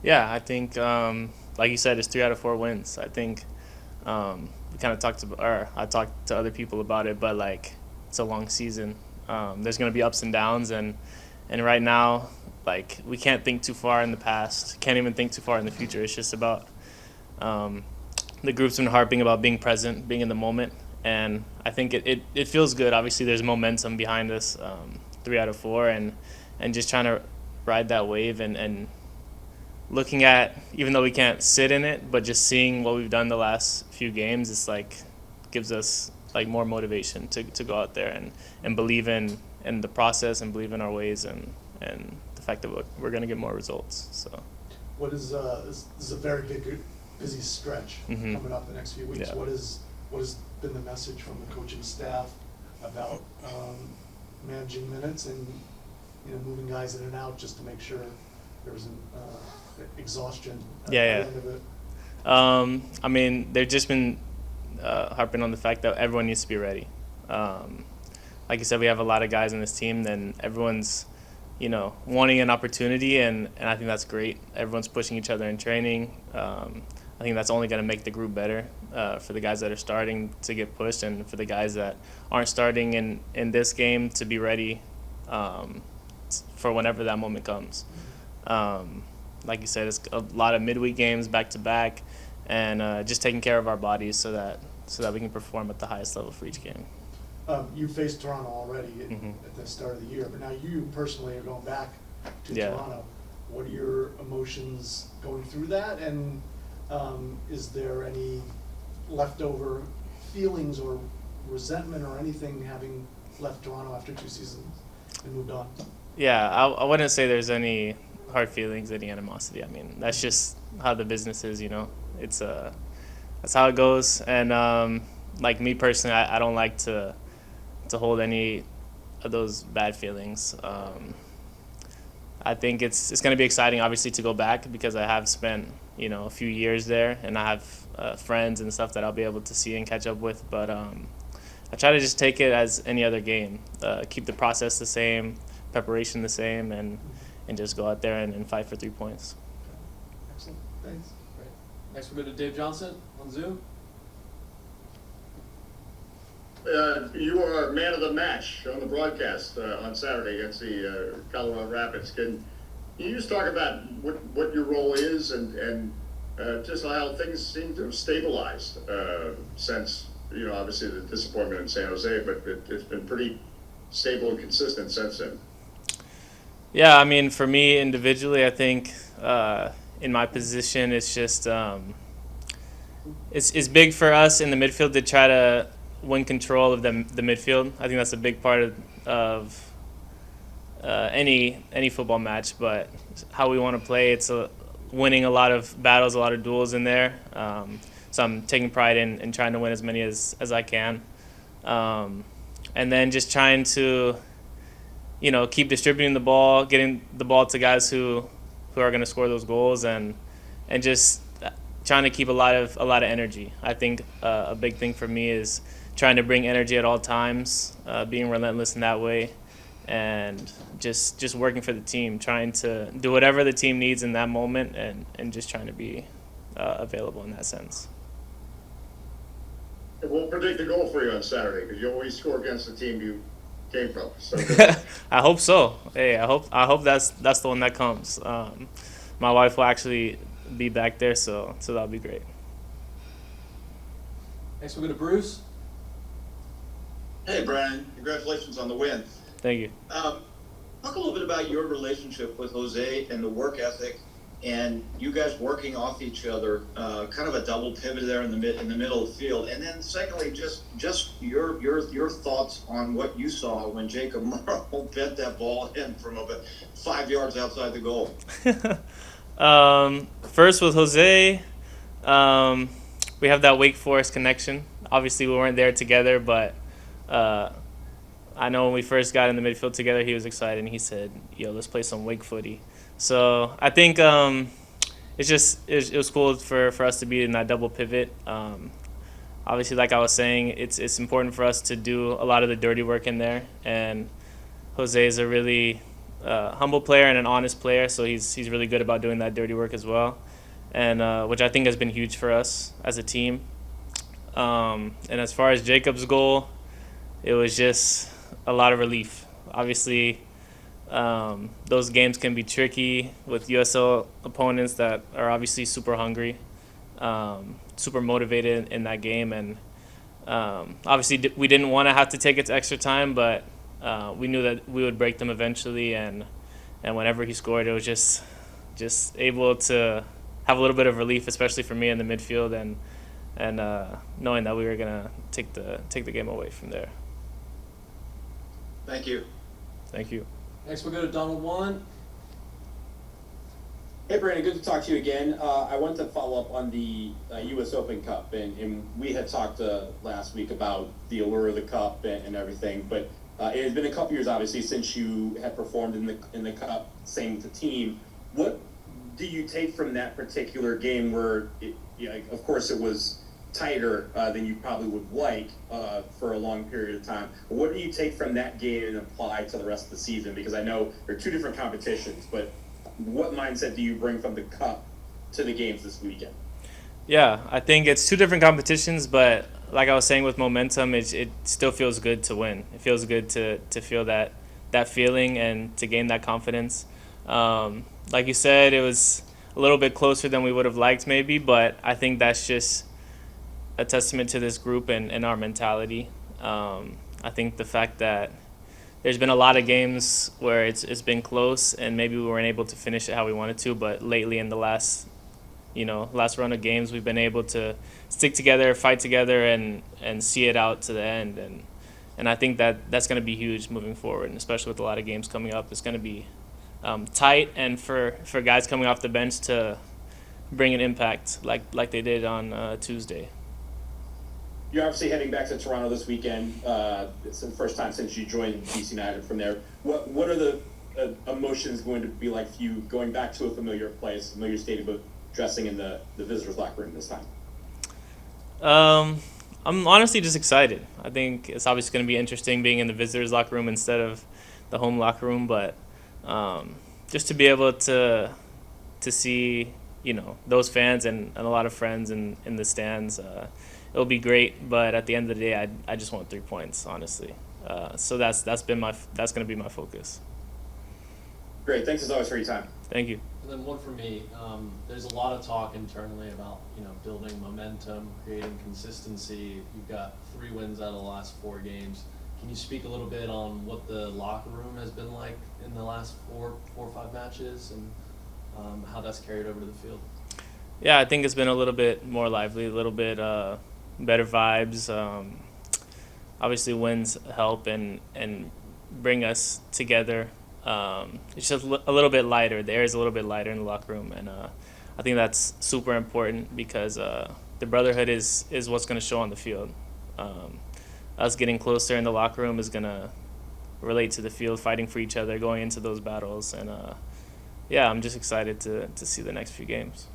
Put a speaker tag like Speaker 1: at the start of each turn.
Speaker 1: Yeah, I think, like you said, it's 3 out of 4 wins. I think we kind of or I talked to other people about it, but like it's a long season. There's going to be ups and downs, and right now, like we can't think too far in the past. Can't even think too far in the future. It's just about um, the group's been harping about being present, being in the moment, and I think it feels good. Obviously, there's momentum behind us, 3 out of 4, and just trying to ride that wave and looking at, even though we can't sit in it, but just seeing what we've done the last few games, it's like gives us like more motivation to go out there and believe in the process and believe in our ways and the fact that we're going to get more results. So
Speaker 2: What is this is a very big, busy stretch coming up the next few weeks.
Speaker 1: Yeah.
Speaker 2: What has been the message from the coaching staff about managing minutes and moving guys in and out just to make sure there's an exhaustion at the
Speaker 1: Yeah,
Speaker 2: end of it?
Speaker 1: I mean, they've just been harping on the fact that everyone needs to be ready. Like you said, we have a lot of guys on this team, and everyone's, wanting an opportunity, and I think that's great. Everyone's pushing each other in training. I think that's only going to make the group better for the guys that are starting to get pushed, and for the guys that aren't starting in this game to be ready for whenever that moment comes. Like you said, it's a lot of midweek games back to back, and just taking care of our bodies so that we can perform at the highest level for each game.
Speaker 2: You faced Toronto already
Speaker 1: Mm-hmm.
Speaker 2: at the start of the year, but now you personally are going back to
Speaker 1: Yeah.
Speaker 2: Toronto. What are your emotions going through that, and is there any leftover feelings or resentment or anything having left Toronto after 2 seasons and moved on?
Speaker 1: Yeah, I wouldn't say there's any hard feelings, any animosity. I mean, that's just how the business is, It's that's how it goes. And like me personally, I don't like to hold any of those bad feelings. I think it's going to be exciting, obviously, to go back because I have spent a few years there, and I have friends and stuff that I'll be able to see and catch up with. But I try to just take it as any other game, keep the process the same, preparation the same, and just go out there and fight for 3 points.
Speaker 2: Excellent, thanks.
Speaker 3: Great. Next, we'll go to Dave Johnson on Zoom.
Speaker 4: You are man of the match on the broadcast on Saturday against the Colorado Rapids. Can you just talk about what your role is and just how things seem to have stabilized since, obviously the disappointment in San Jose, but it's been pretty stable and consistent since then?
Speaker 1: Yeah, I mean, for me individually, I think in my position, it's just it's big for us in the midfield to try to win control of the midfield. I think that's a big part of any football match. But how we want to play, it's winning a lot of battles, a lot of duels in there. So I'm taking pride in trying to win as many as I can, and then just trying to keep distributing the ball, getting the ball to guys who are going to score those goals, and just trying to keep a lot of energy. I think a big thing for me is trying to bring energy at all times, being relentless in that way, and just working for the team, trying to do whatever the team needs in that moment, and just trying to be available in that sense.
Speaker 4: We'll predict a goal for you on Saturday because you always score against the team you came from. So
Speaker 1: I hope so. Hey, I hope that's the one that comes. My wife will actually be back there, so that'll be great.
Speaker 3: Next, we'll go to Bruce.
Speaker 5: Hey, Brian. Congratulations on the win.
Speaker 1: Thank you.
Speaker 5: Talk a little bit about your relationship with Jose and the work ethic, and you guys working off each other. Kind of a double pivot there in the middle of the field, and then secondly, just your thoughts on what you saw when Jacob Merle bent that ball in from about 5 yards outside the goal.
Speaker 1: First with Jose, we have that Wake Forest connection. Obviously, we weren't there together, but I know when we first got in the midfield together, he was excited, and he said, "Yo, let's play some Wake footy." So I think it was cool for us to be in that double pivot. Obviously, like I was saying, it's important for us to do a lot of the dirty work in there, and Jose is a really humble player and an honest player, so he's really good about doing that dirty work as well, and which I think has been huge for us as a team. And as far as Jacob's goal, it was just a lot of relief. Obviously, those games can be tricky with USL opponents that are obviously super hungry, super motivated in that game, and obviously we didn't want to have to take it to extra time, but we knew that we would break them eventually, and whenever he scored, it was just able to have a little bit of relief, especially for me in the midfield, and knowing that we were gonna take the game away from there.
Speaker 5: Thank you.
Speaker 1: Thank you.
Speaker 3: Next, we'll go to Donald One.
Speaker 6: Hey, Brandon, good to talk to you again. I want to follow up on the U.S. Open Cup, and we had talked last week about the allure of the Cup and everything, but it has been a couple years, obviously, since you had performed in the Cup, same with the team. What do you take from that particular game where, of course, it was tighter than you probably would like for a long period of time. But what do you take from that game and apply to the rest of the season? Because I know they're two different competitions, but what mindset do you bring from the Cup to the games this weekend?
Speaker 1: Yeah, I think it's two different competitions, but like I was saying with momentum, it still feels good to win. It feels good to feel that feeling and to gain that confidence. Like you said, it was a little bit closer than we would have liked maybe, but I think that's just a testament to this group and our mentality. I think the fact that there's been a lot of games where it's been close and maybe we weren't able to finish it how we wanted to, but lately in the last run of games, we've been able to stick together, fight together, and see it out to the end. And I think that's going to be huge moving forward, and especially with a lot of games coming up. It's going to be tight, and for guys coming off the bench to bring an impact like they did on Tuesday.
Speaker 6: You're obviously heading back to Toronto this weekend. It's the first time since you joined DC United from there. What are the emotions going to be like for you going back to a familiar place, familiar stadium, but dressing in the visitors' locker room this time?
Speaker 1: I'm honestly just excited. I think it's obviously going to be interesting being in the visitors' locker room instead of the home locker room, but just to be able to see those fans and a lot of friends in the stands. It'll be great, but at the end of the day, I just want 3 points, honestly. So that's going to be my focus.
Speaker 6: Great, thanks as always for your time.
Speaker 1: Thank you.
Speaker 3: And then one for me. There's a lot of talk internally about building momentum, creating consistency. You've got 3 wins out of the last 4 games. Can you speak a little bit on what the locker room has been like in the last 4 or 5 matches and how that's carried over to the field?
Speaker 1: Yeah, I think it's been a little bit more lively, a little bit better vibes. Obviously, wins help and bring us together. It's just a little bit lighter. The air is a little bit lighter in the locker room, and I think that's super important because the brotherhood is what's going to show on the field. Us getting closer in the locker room is going to relate to the field, fighting for each other, going into those battles, and I'm just excited to see the next few games.